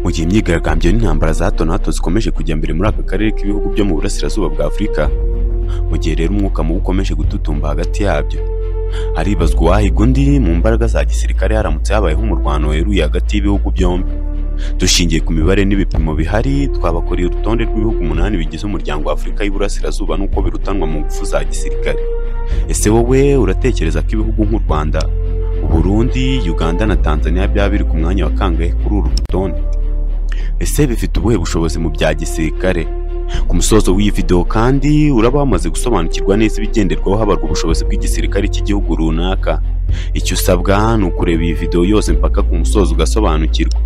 Mu gihe imyigaragambyo n'intambara za hato na hato zikomeje kujya mbere muri aka karere k'ibihugu byo mu burasirazuba bwa Afurika, mu gihe rero umwuka mubi ukomeje gututumba hagati yabyo, haribazwa uwahiga undi mu mbaraga za gisirikare haramutse habayeho umurwano weruye hagati y'ibihugu byombi. Dushingiye ku mibare n'ibipimo bihari, twabakoreye urutonde rw'ibihugu 8 bigize umuryango wa Afurika y'Iburasirazuba n'uko birutanwa mu ngufu za gisirikare. Ese wowe uratekereza ko ibihugu nk'u Rwanda, Burundi, Uganda na Tanzania byaba biri ku mwanya wa kangahe kuri uru rutonde? Ese bifite ubuhe bushobozi mu bya gisirikare? Ku musozo w'iyi video kandi uraba wamaze gusobanukirwa neza ibigenderwaho habarwa ubushobozi bw'igisirikare cy'igihugu runaka. Icyo usabwa ni ukureba iyi video yose mpaka ku musozo ugasobanukirwa.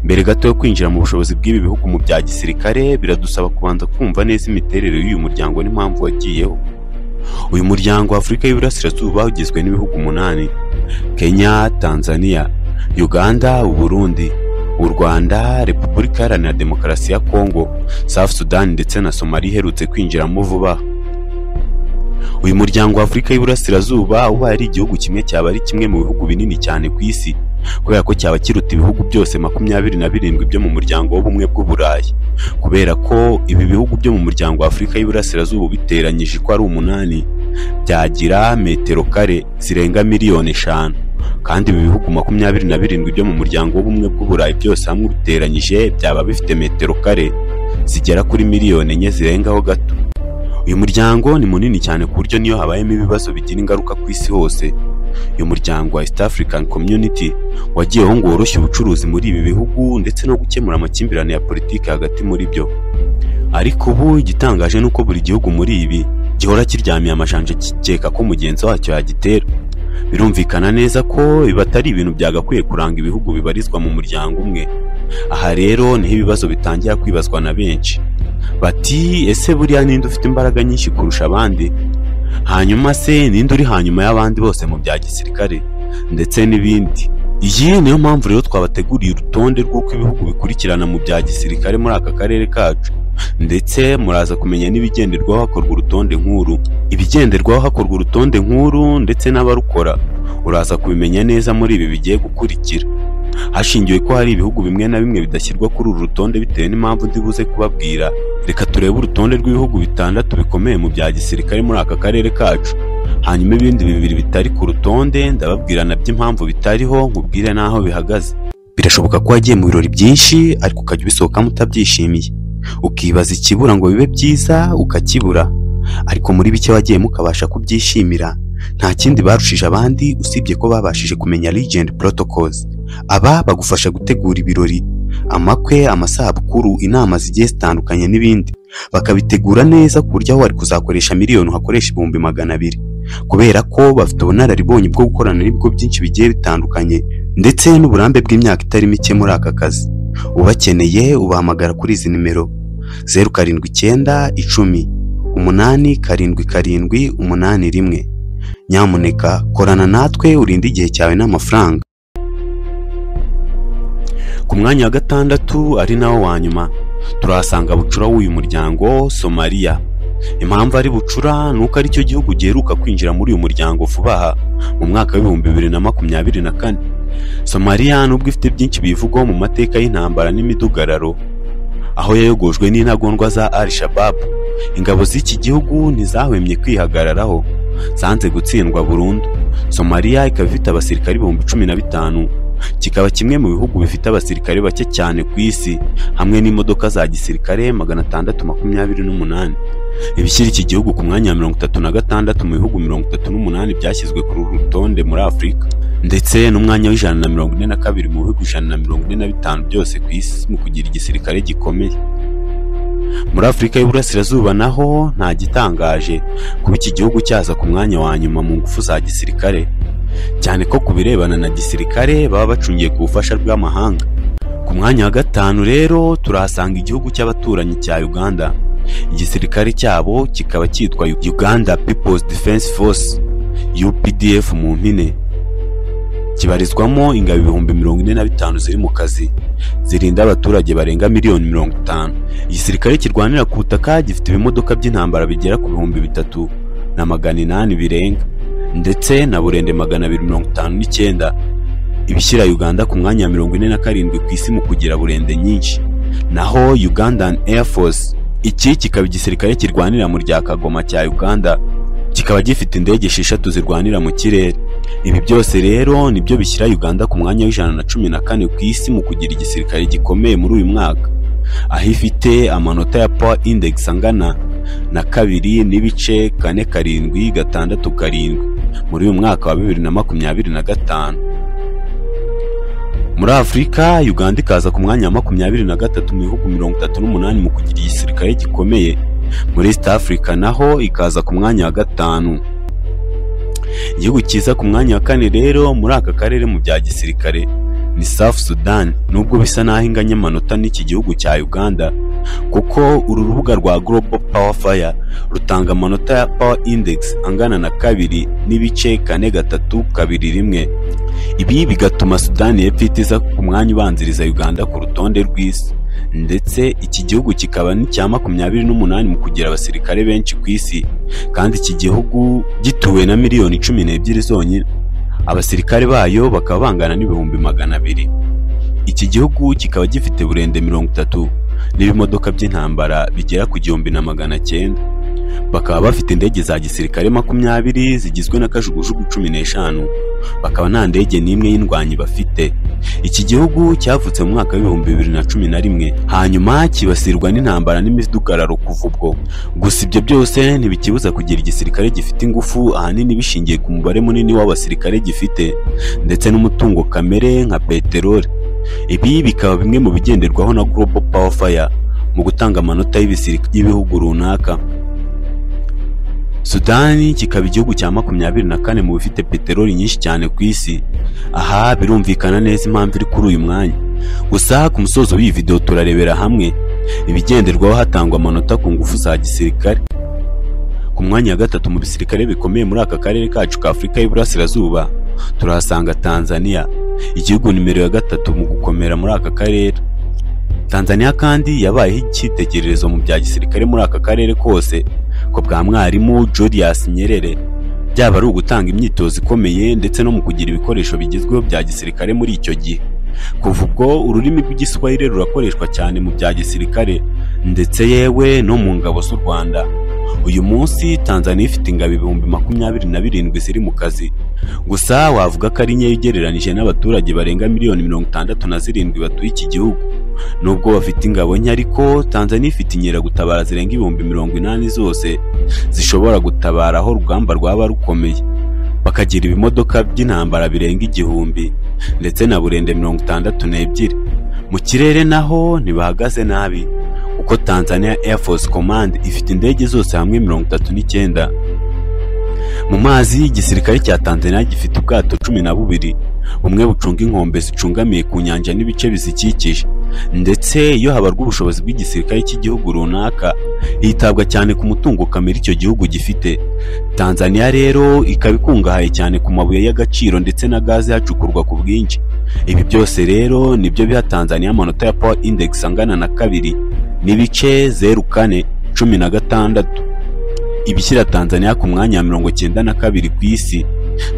Mbere gato yo kwinjira mu bushobozi bw'ibi bihugu mu bya gisirikare, biradusaba kubanza kumva neza imiterere y'uyu muryango n'impamvu wagiyeho. Uyu muryango wa Afurika y'Iburasirazuba ugizwe n'ibihugu 8: Kenya, Tanzania, Uganda, Burundi, u Rwanda, Repubulika Iharanira Demokarasi ya Kongo, South Sudan ndetse na Somalia iherutse kwinjiramo vuba. Uyu muryango wa Afurika y'Iburasirazuba uba ari igihugu kimwe cyaba ari kimwe mu bihugu binini cyane ku isi, kubera ko cyaba kiruta ibihugu byose 27 byo mu muryango w'ubumwe bw'Uburayi. Kubera ko ibi bihugu byo mu muryango wa Afurika y'Iburasirazuba biteranyije ko ari 8, byagira metero kare zirenga miliyoni 5, kandi ibi bihugu 27 byo mu muryango w'ubumwe bw'Uburayi byose hamwe biteranyije byaba bifite metero kare zigera kuri miliyoni 4 zirengaho gato. Uyu muryango ni munini cyane ku buryo niyo habayemo ibibazo bigira ingaruka ku isi hose, uyu muryango wa East African Community wagiyeho ngo woroshye ubucuruzi muri ibi bihugu ndetse no gukemura amakimbirane ya politiki hagati muri byo. Ariko ubu igitangaje nuko buri gihugu muri ibi gihora kiryamiye amajanja kikeka ko mugenzi wacyo yagitera. Birumvikana neza ko ibi atari ibintu byagakwiye kuranga ibihugu bibarizwa mu muryango umwe. Aha rero niho ibibazo bitangira kwibazwa na benshi. Bati ese buriya ninde ufite imbaraga nyinshi kurusha abandi? Hanyuma se ninde uri hanyuma y'abandi bose mu bya gisirikare ndetse n'ibindi? Iyi niyo mpamvu rero twabateguriye urutonde rw'uko ibihugu bikurikirana mu bya gisirikare muri aka karere kacu, ndetse muraza kumenya n'ibigenderwaho hakorwa urutonde nk'uru. Ibigenderwaho hakorwa urutonde nk'uru ndetse n'abarukora uraza kubimenya neza muri ibi bigiye gukurikira. Hashingiwe ko hari ibihugu bimwe na bimwe bidashyirwa kuri uru rutonde bitewe n'impamvu ndibuze kubabwira, reka turebe urutonde rw'ibihugu 6 bikomeye mu bya gisirikare muri aka karere kacu, hanyuma ibindi 2 bitari ku rutonde ndababwira nabyo impamvu bitariho, nkubwire n'aho bihagaze. Birashoboka ko wagiye mu birori byinshi ariko ukajya ubisohokamo utabyishimiye, ukibaza ikibura ngo bibe byiza ukakibura, ariko muri bike wagiyemo ukabasha kubyishimira. Nta kindi barushije abandi usibye ko babashije kumenya Legend Protocols. Aba bagufasha gutegura ibirori, amakwe, amasabukuru, inama zigiye zitandukanye n'ibindi, bakabitegura neza ku buryo aho wari kuzakoresha miliyoni uhakoresha 200,000, kubera ko bafite ubunararibonye bwo gukorana n'ibigo byinshi bigiye bitandukanye ndetse n'uburambe bw'imyaka itari mike muri aka kazi. Ubakeneye ubahamagara kuri izi nimero 079 10 877 81. Nyamuneka korana natwe urinde igihe cyawe n'amafaranga. Ku mwanya wa 6 ari nawo wa nyuma turahasanga bucura w'uyu muryango, Somalia. Impamvu ari bucura nuko ari cyo gihugu giheruka kwinjira muri uyu muryango vuba aha mu mwaka wa 2024. Somalia nubwo ifite byinshi bivugwaho mu mateka y'intambara n'imidugararo, aho yayogojwe n'intagondwa za Al-Shabaab, ingabo z'iki gihugu ntizahwemye kwihagararaho, zanze gutsindwa burundu. Somalia ikaba ifite abasirikari 15,000, kikaba kimwe mu bihugu bifite abasirikare bake cyane ku isi, hamwe n'imodoka za gisirikare 628. Ibishyira iki gihugu ku mwanya wa 36 mu bihugu 38 byashyizwe kuri uru rutonde muri Afurika, ndetse n'umwanya w'142 mu bihugu 145 byose ku isi mu kugira igisirikare gikomeye. Muri Afurika y'Iburasirazuba naho nta gitangaje kuba iki gihugu cyaza ku mwanya wa nyuma mu ngufu za gisirikare, cyane ko kubirebana na gisirikare baba bacungiye ku bufasha bw'amahanga. Ku mwanya wa 5 rero turahasanga igihugu cy'abaturanyi cya Uganda. Igisirikare cyabo kikaba cyitwa Uganda People's Defense Force, UPDF mu mpine. Kibarizwamo ingabo 45,000 ziri mu kazi, zirinda abaturage barenga miliyoni 50. Igisirikare kirwanira ku butaka gifite ibimodoka by'intambara bigera ku 3,800 birenga, ndetse na burende 259. ibishyira Uganda ku mwanya wa 47 ku isi mu kugira burende nyinshi. Naho Ugandan Air Force, iki kikaba igisirikare kirwanira mu rya Kagoma cya Uganda, kikaba gifite indege 6 zirwanira mu kirere. Ibi byose rero nibyo bishyira Uganda ku mwanya wa 114 ku isi mu kugira igisirikare gikomeye muri uyu mwaka, aho ifite amanota ya Power Index angana na 2.4767 muri uyu mwaka wa 2025. Muri Afrika, Uganda ikaza ku mwanya wa 23 mu bihugu 38 mu kugira igisirikare gikomeye. Muri East Africa naho ikaza ku mwanya wa 5. Igihugu kiza ku mwanya wa 4 rero muri aka karere mu bya gisirikare ni South Sudan, nubwo bisa naho inganya amanota n'iki gihugu cya Uganda, kuko uru rubuga rwa Global Power Fire rutanga amanota ya Power Index angana na 2.4321. Ibi bigatuma Sudan y'Epfo itiza ku mwanya ubanziriza Uganda ku rutonde rw'isi, ndetse iki gihugu kikaba n'icya 28 mu kugira abasirikare benshi ku isi, kandi iki gihugu gituwe na miliyoni 12 zonyine. Abasirikare bayo bakaba bangana n'ibihumbi 200. Iki gihugu kikaba gifite burende 30 n'ibimodoka by'intambara bigera ku 1900. Bakaba bafite indege za gisirikare 20 zigizwe na kajugujugu 15, bakaba nta ndege n'imwe y'indwanyi bafite. Iki gihugu cyavutse mu mwaka wa 2011, hanyuma kibasirwa n'intambara n'imidugararo kuva ubwo. Gusa ibyo byose ntibikibuza kugira igisirikare gifite ingufu, ahanini bishingiye ku mubare munini w'abasirikare gifite, ndetse n'umutungo kamere nka peteroli. Ibi bikaba bimwe mu bigenderwaho na Global Power Fire mu gutanga amanota y'ibihugu runaka. Sudani kikaba igihugu cya 24 mu bifite peteroli nyinshi cyane ku isi. Aha birumvikana neza impamvu iri kuri uyu mwanya. Gusa ku musozo w'iyi video turarebera hamwe ibigenderwaho hatangwa amanota ku ngufu za gisirikare. Ku mwanya wa 3 mu bisirikare bikomeye muri aka karere kacu ka Afrika y'Iburasirazuba turahasanga Tanzania, igihugu nimero ya 3 mu gukomera muri aka karere. Tanzania kandi yabayeho icyitegererezo mu bya gisirikare muri aka karere kose, ko bwa mwarimu Julius Nyerere, byaba ari ugutanga imyitozo ikomeye ndetse no mu kugira ibikoresho bigezweho bya gisirikare muri icyo gihe. Kuva ubwo ururimi rw'igiswahili rurakoreshwa cyane mu bya gisirikare, ndetse yewe no mu ngabo z'u Rwanda. Uyu munsi Tanzania ifite ingabo 27,000 ziri mu kazi, gusa wavuga ko ari nkeya ugereranije n'abaturage barenga miliyoni 67 batuye iki gihugu. Nubwo bafite ingabo nke, ariko Tanzania ifite inkeragutabara zirenga 80,000 zose zishobora gutabara aho urugamba rwaba rukomeye. Bakagira ibimodoka by'intambara birenga 1000 ndetse na burende 62. Mu kirere naho ntibahagaze nabi, uko Tanzania Air Force Command ifite indege zose hamwe 39. Mu mazi igisirikare cya Tanzania gifite ubwato 12, bumwe bucunga inkombe zicungamiye ku nyanja n'ibice bizikikije. Ndetse iyo habarwa ubushobozi bw'igisirikare cy'igihugu runaka, hitabwa cyane ku mutungo kamere icyo gihugu gifite. Tanzania rero ikaba ikungahaye cyane ku mabuye y'agaciro ndetse na gaze hacukurwa ku bwinshi. Ibi byose rero nibyo biha Tanzania amanota ya Power Index angana na 2.0416. Ibishyira Tanzania ku mwanya wa 92 ku isi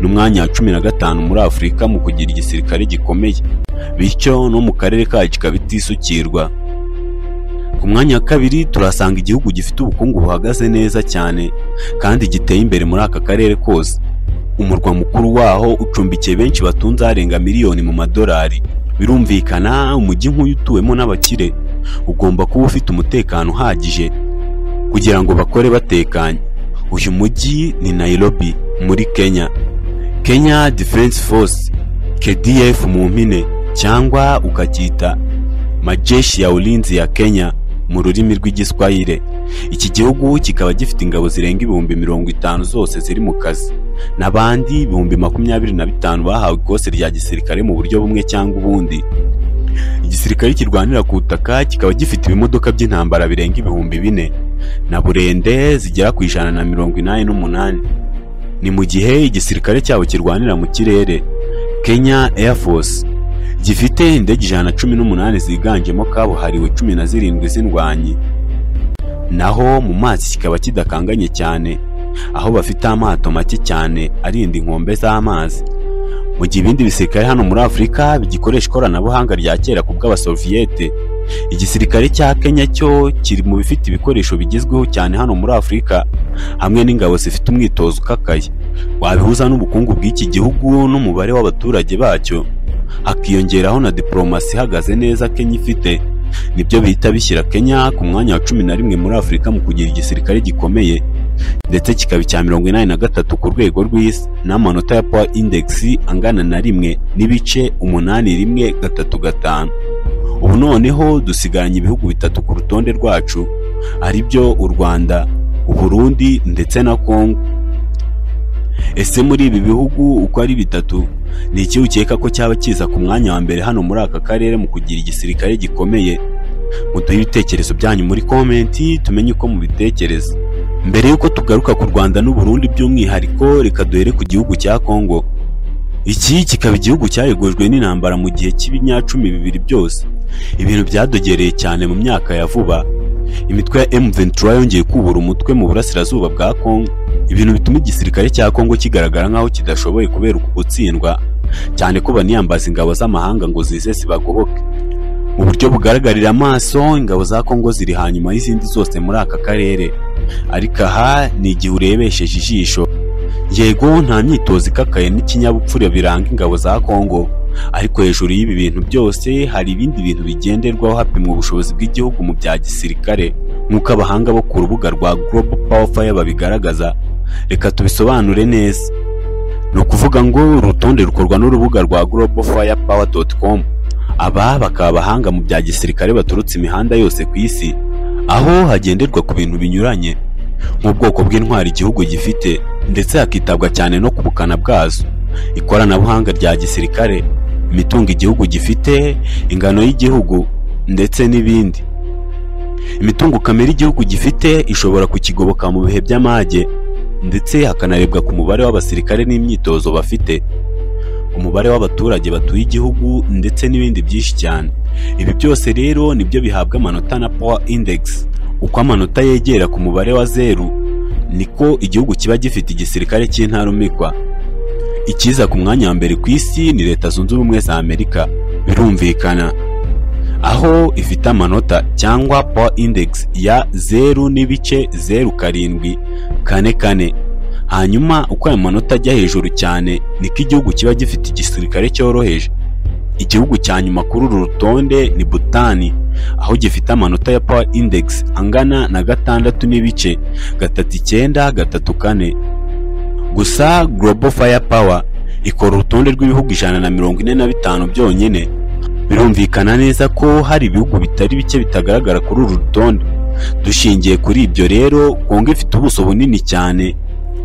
n'umwanya wa 15 muri Afrika mu kugira igisirikare gikomeye, bityo no mu karere kacu kikaba itisukirwa. Ku mwanya wa 2 turasanga igihugu gifite ubukungu buhagaze neza cyane kandi giteye imbere muri aka karere kose. Umurwa mukuru waho ucumbikiye benshi batunze arenga miliyoni mu madolari. Birumvikana umujyi nk'uyu utuwemo n'abakire ugomba kuba ufite umutekano uhagije kugira ngo bakore batekanye. Uyu mujyi ni Nairobi muri Kenya. Kenya Defense Force, KDF mu mpine, cyangwa ukacyita majeshi ya ulinzi ya Kenya mu rurimi rw'igiswahili. Iki gihugu kikaba gifite ingabo zirenga 50,000 zose ziri mu kazi, n'abandi 25,000 bahawe ikose rya gisirikare mu buryo bumwe cyangwa ubundi. Igisirikare kirwanira ku butaka kikaba gifite ibimodoka by'intambara birenga 4,000 na burende zigera ku 188. Ni mu gihe igisirikare cyabo kirwanira mu kirere, Kenya Air Force gifite indege 118 ziganjemo kabuhariwe 17 z'indwanyi. Naho mu mazi kikaba kidakanganye cyane, aho bafite amato make cyane arinda inkombe z'amazi. mu gihe ibindi bisirikare hano muri Afurika bigikoresha ikoranabuhanga rya kera ku bw'abasoviyete. Igisirikare cya Kenya cyo kiri mu bifite ibikoresho bigezweho cyane hano muri Afurika, hamwe n'ingabo zifite umwitozo ukakaye. Wabihuza n'ubukungu bw'iki gihugu n'umubare w'abaturage bacyo, hakiyongeraho na diplomasi ihagaze neza Kenya ifite, nibyo bihita bishyira Kenya ku mwanya wa 11 muri Afurika mu kugira igisirikare gikomeye, ndetse kikaba icya 83 ku rwego rw'isi n'amanota ya Power Index angana na 1.8135. Ubu noneho dusigaranye ibihugu bitatu ku rutonde rwacu, ari byo u Rwanda, u Burundi ndetse na Congo. Ese muri ibi bihugu uko ari bitatu, ni iki ukeka ko cyaba kiza ku mwanya wa mbere hano muri aka karere mu kugira igisirikare gikomeye? Muduhe ibitekerezo byanyu muri komenti tumenye uko mubitekereza. Mbere yuko tugaruka ku Rwanda n'u Burundi by'umwihariko, reka duhere ku gihugu cya Congo. Iki kikaba igihugu cyayegojwe n'intambara mu gihe cy'ibinyacumi bibiri byose. Ibintu byadogereye cyane mu myaka ya vuba. Imitwe ya M23 yongeye kubura umutwe mu burasirazuba bwa Congo, ibintu bituma igisirikare cya Congo kigaragara nkaho kidashoboye kubera uku gutsindwa, cyane ko baniyambaza ingabo z'amahanga ngo zize zibagoboke. Mu buryo bugaragarira amaso, ingabo za Congo ziri hanyuma y'izindi zose muri aka karere, ariko aha ni igihe urebesheje ijisho. Yego nta myitozo ikakaye n'ikinyabupfura biranga ingabo za Congo, ariko hejuru y'ibi bintu byose hari ibindi bintu bigenderwaho hapimwa ubushobozi bw'igihugu mu bya gisirikare, nk'uko abahanga bo ku rubuga rwa Global Power Fire babigaragaza. Reka tubisobanure neza. Ni ukuvuga ngo urutonde rukorwa n'urubuga rwa globalfirepower.com. Aba bakaba abahanga mu bya gisirikare baturutse imihanda yose ku isi, aho hagenderwa ku bintu binyuranye nk'ubwoko bw'intwari igihugu gifite, ndetse hakitabwa cyane no ku bukana bwazo, ikoranabuhanga rya gisirikare, imitungo igihugu gifite, ingano y'igihugu ndetse n'ibindi. Imitungo kamere igihugu gifite ishobora kukigoboka mu bihe by'amage, ndetse hakanarebwa ku mubare w'abasirikare n'imyitozo bafite, umubare w'abaturage batuye igihugu ndetse n'ibindi byinshi cyane. Ibi byose rero nibyo bihabwa amanota na Power Index. Uko amanota yegera ku mubare wa 0, niko igihugu kiba gifite igisirikare cy'intarumikwa. Ikiza ku mwanya wa mbere ku isi ni Leta Zunze Ubumwe za Amerika, birumvikana, aho ifite amanota cyangwa Power Index ya 0.0744. Hanyuma uko aya manota ajya hejuru cyane, niko igihugu kiba gifite igisirikare cyoroheje. Igihugu cya nyuma kuri uru rutonde ni Butani, aho gifite amanota ya Power Index angana na 6.3934. Gusa Global Firepower ikora urutonde rw'ibihugu 145 byonyine. Birumvikana neza ko hari ibihugu bitari bike bitagaragara kuri uru rutonde. Dushingiye kuri ibyo rero, Congo ifite ubuso bunini cyane,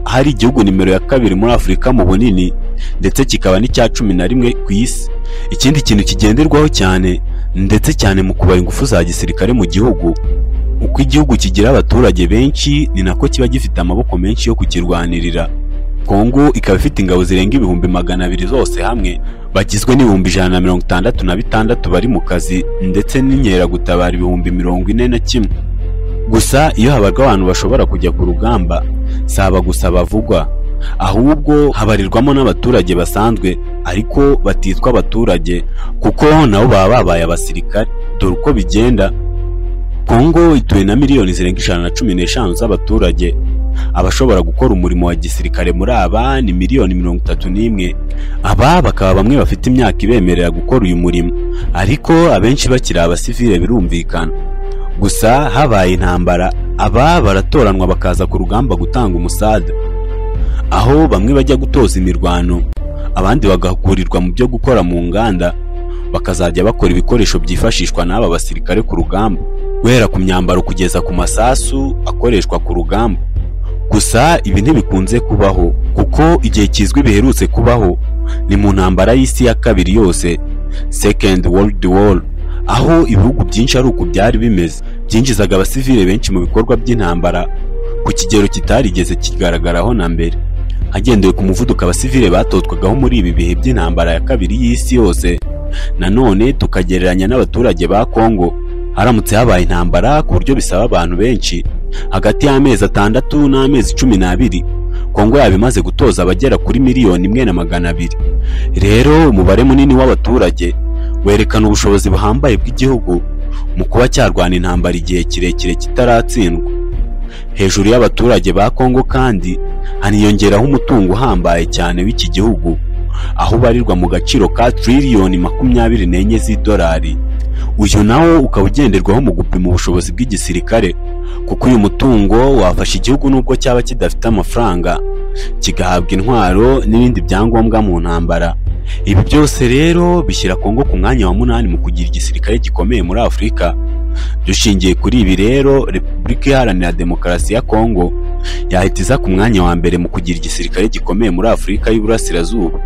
hari igihugu nimero ya 2 muri Afurika mu bunini, ndetse kikaba n'icya 11 ku isi. Ikindi kintu kigenderwaho cyane, ndetse cyane mu kubara ingufu za gisirikare mu gihugu, uko igihugu kigira abaturage benshi ni nako kiba gifite amaboko menshi yo kukirwanirira. Congo ikaba ifite ingabo zirenga 200,000 zose hamwe, bagizwe n'ibihumbi 166 bari mu kazi, ndetse n'inkeragutabara 41,000. Gusa iyo habarwa abantu bashobora kujya ku rugamba, saba gusa bavugwa, ahubwo habarirwamo n'abaturage basanzwe ariko batitwa abaturage, kuko nabo baba babaye abasirikare. Dore uko bigenda. Congo ituwe na miliyoni zirenga 115 z'abaturage. Abashobora gukora umurimo wa gisirikare muri aba ni miliyoni 31. Aba bakaba bamwe bafite imyaka ibemerera gukora uyu murimo, ariko abenshi bakiri abasivile birumvikana. Gusa habaye intambara, aba baratoranwa bakaza ku rugamba gutanga umusada, aho bamwe bajya gutoza imirwano, abandi bagahugurirwa mu byo gukora mu nganda, bakazajya bakora ibikoresho byifashishwa n'aba basirikare ku rugamba, guhera ku myambaro kugeza ku masasu akoreshwa ku rugamba. Gusa ibi ntibikunze kubaho, kuko igihe kizwi biherutse kubaho ni mu ntambara y'isi ya kabiri yose, Second World War, aho ibihugu byinshi ari uko byari bimeze, byinjizaga abasivile benshi mu bikorwa by'intambara ku kigero kitarigeze kigaragaraho na mbere. Hagendewe ku muvuduko abasivile batotwagaho muri ibi bihe by'intambara ya kabiri y'isi yose, nanone tukagereranya n'abaturage ba Congo, haramutse habaye intambara ku buryo bisaba abantu benshi hagati y'amezi 6 n'amezi 12 Kongo yabimaze gutoza abagera kuri 1,200,000. Rero umubare munini w'abaturage werekana ubushobozi buhambaye bw'igihugu mu kuba cyarwana intambara igihe kirekire kitaratsindwa. Hejuru y'abaturage ba Kongo kandi haniyongeraho umutungo uhambaye cyane w'iki gihugu, aho ubarirwa mu gaciro ka triliyoni 24 z'idolari. Uyu nawo ukaba ugenderwaho mu gupima ubushobozi bw'igisirikare, kuko uyu mutungo wafasha igihugu nubwo cyaba kidafite amafaranga, kigahabwa intwaro n'ibindi byangombwa mu ntambara. Ibi byose rero bishyira Kongo ku mwanya wa 8 mu kugira igisirikare gikomeye muri Afurika. Dushingiye kuri ibi rero, Repubulika Iharanira Demokarasi ya Kongo yahita iza ku mwanya wa mbere mu kugira igisirikare gikomeye muri Afurika y'Uburasirazuba,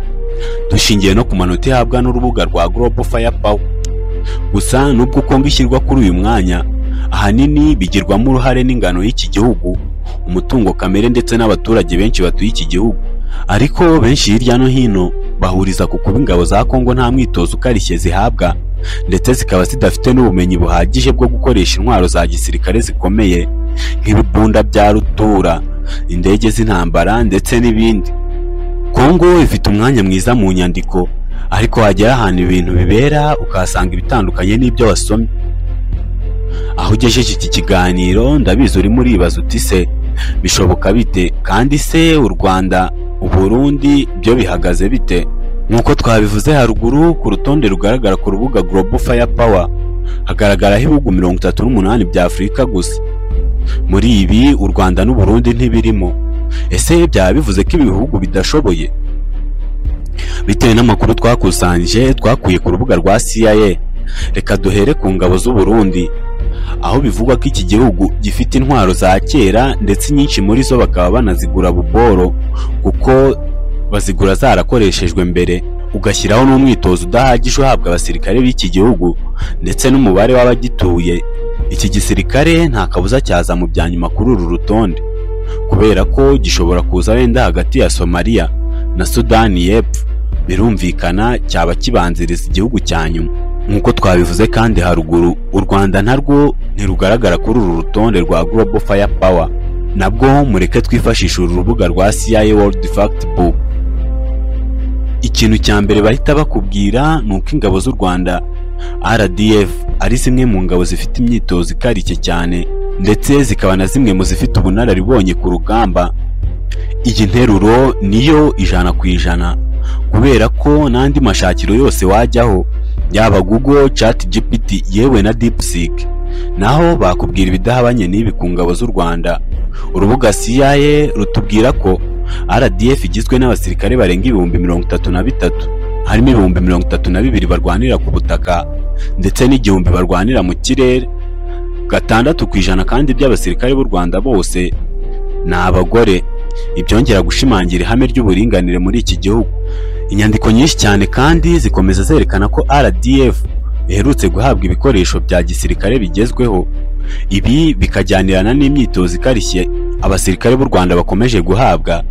dushingiye no ku manota ihabwa n'urubuga rwa Global Firepower. Gusa nubwo Kongo ishyirwa kuri uyu mwanya, ahanini bigirwamo uruhare n'ingano y'iki gihugu, umutungo kamere ndetse n'abaturage benshi batuye iki gihugu. Ariko benshi hirya no hino bahuriza ku kuba ingabo za Kongo nta mwitozo ukarishye zihabwa, ndetse zikaba zidafite n'ubumenyi buhagije bwo gukoresha intwaro za gisirikare zikomeye nk'ibibunda bya rutura, indege z'intambara ndetse n'ibindi. Kongo ifite umwanya mwiza mu nyandiko, ariko wagera ahantu ibintu bibera ukahasanga ibitandukanye n'ibyo wasomye. Aho ugejeje iki kiganiro ndabizi urimo uribaza uti se bishoboka bite, kandi se u Rwanda, u Burundi byo bihagaze bite? Nk'uko twabivuze haruguru, ku rutonde rugaragara ku rubuga Global Firepower hagaragaraho ibihugu 38 bya Afurika gusa. Muri ibi u Rwanda n'u Burundi ntibirimo. Ese byaba bivuze ko ibi bihugu bidashoboye? Bitewe n'amakuru twakusanyije twakuye ku rubuga rwa CIA, reka duhere ku ngabo z'u Burundi, aho bivugwa ko iki gihugu gifite intwaro za kera ndetse nyinshi muri zo bakaba banazigura buboro, kuko bazigura zarakoreshejwe mbere, ugashyiraho n'umwitozo udahagije uhabwa abasirikare b'iki gihugu ndetse n'umubare w'abagituye. Iki gisirikare nta kabuza cyaza mu byanyuma kuri uru rutonde, kubera ko gishobora kuza wenda hagati ya Somalia na Sudani y'Epfo. Birumvikana cyaba kibanziriza igihugu cya nyuma. Nk'uko twabivuze kandi haruguru, u Rwanda narwo ntirugaragara kuri uru rutonde rwa Global Firepower. Nabwo mureke twifashisha uru rubuga rwa CIA World Factbook. Ikintu cya mbere bahita bakubwira ni uko ingabo z'u Rwanda RDF ari zimwe mu ngabo zifite imyitozo ikarishye cyane, ndetse zikaba na zimwe mu zifite ubunararibonye ku rugamba. Iyi nteruro niyo 100%, kubera ko n'andi mashakiro yose wajyaho, yaba Google, ChatGPT yewe na DeepSeek, naho bakubwira ibidahabanye n'ibi ku ngabo z'u Rwanda. Urubuga CIA rutubwira ko RDF igizwe n'abasirikare barenga 33,000, harimo 32,000 barwanira ku butaka ndetse n'igihumbi barwanira mu kirere. 6% kandi by'abasirikare b'u Rwanda bose ni abagore. Ibyongera gushimangira ihame ry'uburinganire muri iki gihugu. Inyandiko nyinshi cyane kandi zikomeza zerekana ko RDF iherutse guhabwa ibikoresho bya gisirikare bigezweho. Ibi bikajyanirana n'imyitozo ikarishye abasirikare b'u Rwanda bakomeje guhabwa,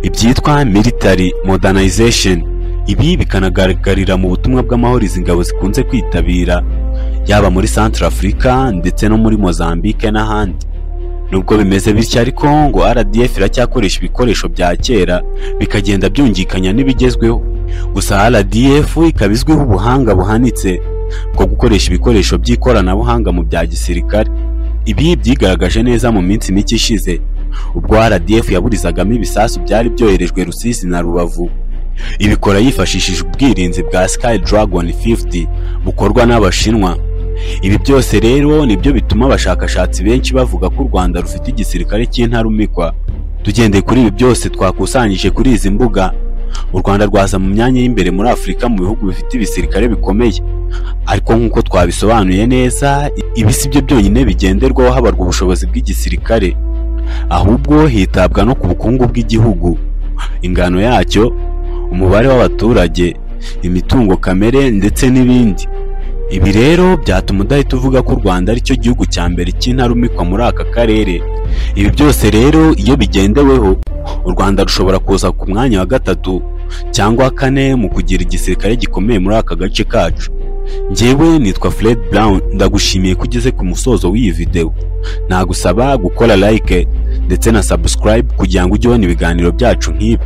ibyitwa military modernization. Ibi bikanagaragarira mu butumwa bw'amahoro izi ngabo zikunze kwitabira, yaba muri Central Africa ndetse no muri Mozambique n'ahandi. Nubwo bimeze bityo ariko ngo RDF iracyakoresha ibikoresho bya kera bikagenda byungikanya n'ibigezweho. Gusa RDF ikabizwiho ubuhanga buhanitse bwo gukoresha ibikoresho by'ikoranabuhanga mu bya gisirikare. Ibi byigaragaje neza mu minsi mike ishize, ubwo RDF yaburizagamo ibisasu byari byoherejwe Rusizi na Rubavu. Ibikora yifashishije ubwirinzi bwa Sky Dragon 50 bukorwa n'Abashinwa. Ibi byose rero nibyo bituma abashakashatsi benshi bavuga ko u Rwanda rufite igisirikare cy'intarumikwa. Tugendeye kuri ibi byose twakusanyije kuri izi mbuga, u Rwanda rwaza mu myanya y'imbere muri Afurika mu bihugu bifite ibisirikare bikomeye. Ariko nk'uko twabisobanuye neza, ibi si byo byonyine bigenderwaho habarwa ubushobozi bw'igisirikare, ahubwo hitabwa no ku bukungu bw'igihugu, ingano yacyo, umubare w'abaturage, imitungo kamere ndetse n'ibindi. Ibi rero byatuma udahita uvuga ko u Rwanda ari cyo gihugu cya mbere cy'intarumikwa muri aka karere. Ibi byose rero iyo bigendeweho, u Rwanda rushobora kuza ku mwanya wa 3 cyangwa 4 mu kugira igisirikare gikomeye muri aka gace kacu. Njyewe nitwa Fred Brown, ndagushimiye ko ugeze ku musozo w'iyi video. Nagusaba gukora like ndetse na subscribe kugira ngo ujye ubona ibiganiro byacu nk'ibi.